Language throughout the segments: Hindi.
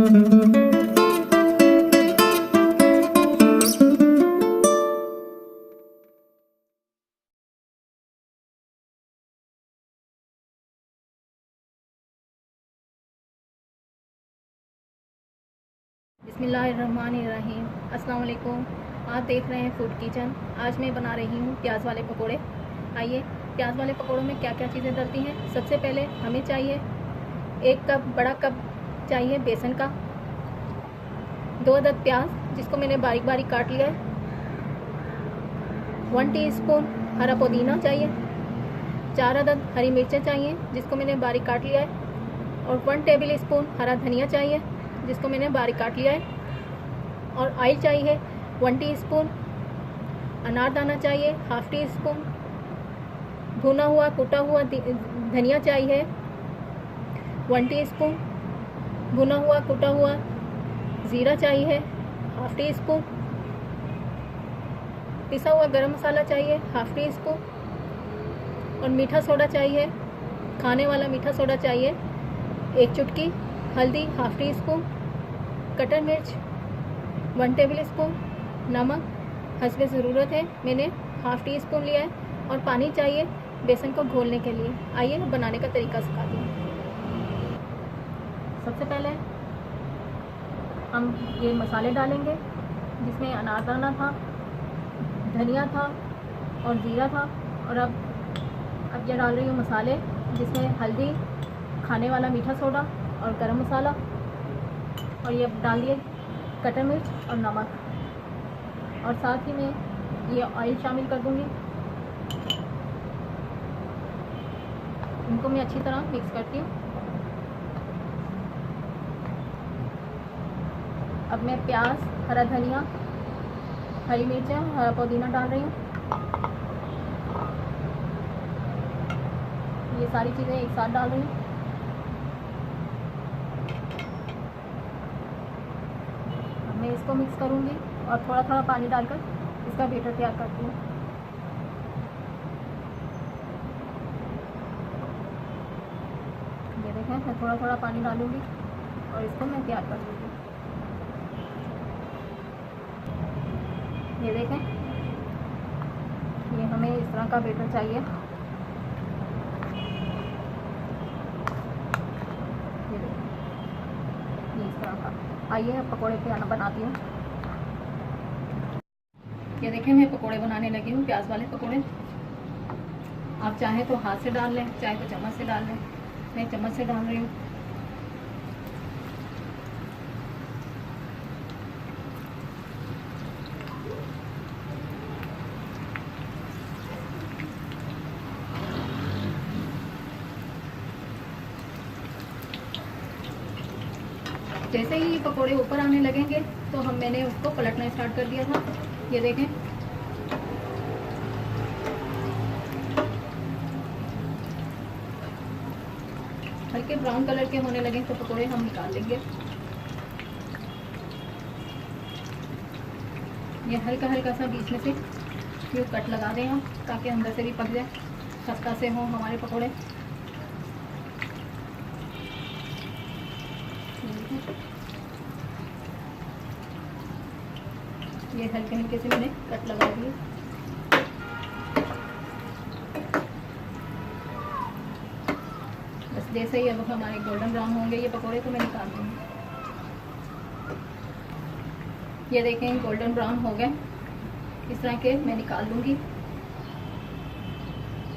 बिस्मिल्लाहिर्रहमानिर्रहीम। अस्सलाम वालेकुम। आप देख रहे हैं फूड किचन। आज मैं बना रही हूँ प्याज वाले पकोड़े। आइए, प्याज वाले पकोड़ों में क्या क्या चीज़ें डलती हैं। सबसे पहले हमें चाहिए 1 कप, बड़ा कप चाहिए बेसन का, 2 अदद प्याज जिसको मैंने बारीक बारीक काट लिया है, 1 टीस्पून हरा पुदीना चाहिए, 4 अदद हरी मिर्चें चाहिए जिसको मैंने बारीक काट लिया है, और 1 टेबल स्पून हरा धनिया चाहिए जिसको मैंने बारीक काट लिया है, और ऑयल चाहिए 1 टीस्पून, अनारदाना चाहिए 1/2 टीस्पून, भुना हुआ कुटा हुआ धनिया चाहिए 1 टीस्पून, भुना हुआ कुटा हुआ ज़ीरा चाहिए 1/2 टीस्पून, पिसा हुआ गरम मसाला चाहिए 1/2 टीस्पून, और मीठा सोडा चाहिए, खाने वाला मीठा सोडा चाहिए 1 चुटकी, हल्दी 1/2 टीस्पून, कटर मिर्च 1 टेबल स्पून, नमक हस्बे ज़रूरत है, मैंने 1/2 टीस्पून लिया है, और पानी चाहिए बेसन को घोलने के लिए। आइए बनाने का तरीका सिखाती हूँ। सबसे पहले हम ये मसाले डालेंगे जिसमें अनारदाना था, धनिया था और ज़ीरा था, और अब ये डाल रही हूँ मसाले जिसमें हल्दी, खाने वाला मीठा सोडा और गरम मसाला, और ये डाल दिए कटर मिर्च और नमक, और साथ ही में ये ऑयल शामिल कर दूँगी। इनको मैं अच्छी तरह मिक्स करती हूँ। अब मैं प्याज, हरा धनिया, हरी मिर्चें, हरा पुदीना डाल रही हूँ। ये सारी चीज़ें एक साथ डाल रही हूँ। मैं इसको मिक्स करूँगी और थोड़ा थोड़ा पानी डालकर इसका बैटर तैयार करती हूँ। ये देखें, मैं थोड़ा थोड़ा पानी डालूँगी और इसको मैं तैयार कर लूँगी। ये देखें, ये हमें इस तरह का बैटर चाहिए। ये देखें, ये इस तरह का। आइए अब पकोड़े बनाती हूँ। ये देखें, मैं पकोड़े बनाने लगी हूँ, प्याज वाले पकोड़े। आप चाहे तो हाथ से डाल लें, चाहे तो चम्मच से डाल लें। मैं चम्मच से डाल रही हूँ। जैसे ही ये पकोड़े ऊपर आने लगेंगे तो मैंने उसको पलटना स्टार्ट कर दिया था। ये देखें, हल्के ब्राउन कलर के होने लगे तो पकोड़े हम निकाल लेंगे। ये हल्का हल्का सा बीच में से यूँ कट लगा दें हम, ताकि अंदर से भी पक जाए, खस्ता से हों हमारे पकोड़े। ये हल्के हल्के से मैंने कट लगा दिए। बस जैसे ही अब हमारे गोल्डन ब्राउन होंगे ये पकोड़े तो मैं निकाल दूँगी। ये देखें, गोल्डन ब्राउन हो गए, इस तरह के मैं निकाल लूँगी।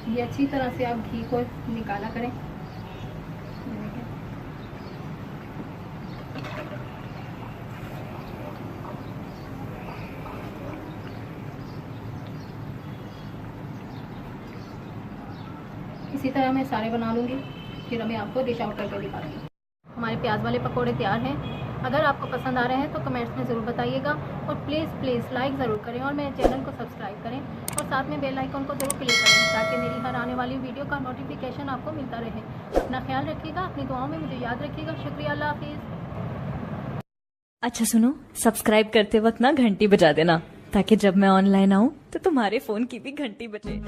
ये अच्छी तरह से आप घी को निकाला करें। इसी तरह मैं सारे बना लूँगी, फिर मैं आपको डिश आउट करके दिखाऊंगी। हमारे प्याज वाले पकोड़े तैयार हैं। अगर आपको पसंद आ रहे हैं तो कमेंट्स में ज़रूर बताइएगा, और प्लीज़ लाइक ज़रूर करें, और मेरे चैनल को सब्सक्राइब करें, और साथ में बेल आइकन को ज़रूर क्लिक करें ताकि मेरी हर आने वाली वीडियो का नोटिफिकेशन आपको मिलता रहे। अपना ख्याल रखिएगा, अपनी दुआओं में मुझे याद रखिएगा। शुक्रिया, अल्लाह हाफिज़। अच्छा सुनो, सब्सक्राइब करते वक्त ना घंटी बजा देना, ताकि जब मैं ऑनलाइन आऊँ तो तुम्हारे फ़ोन की भी घंटी बजे।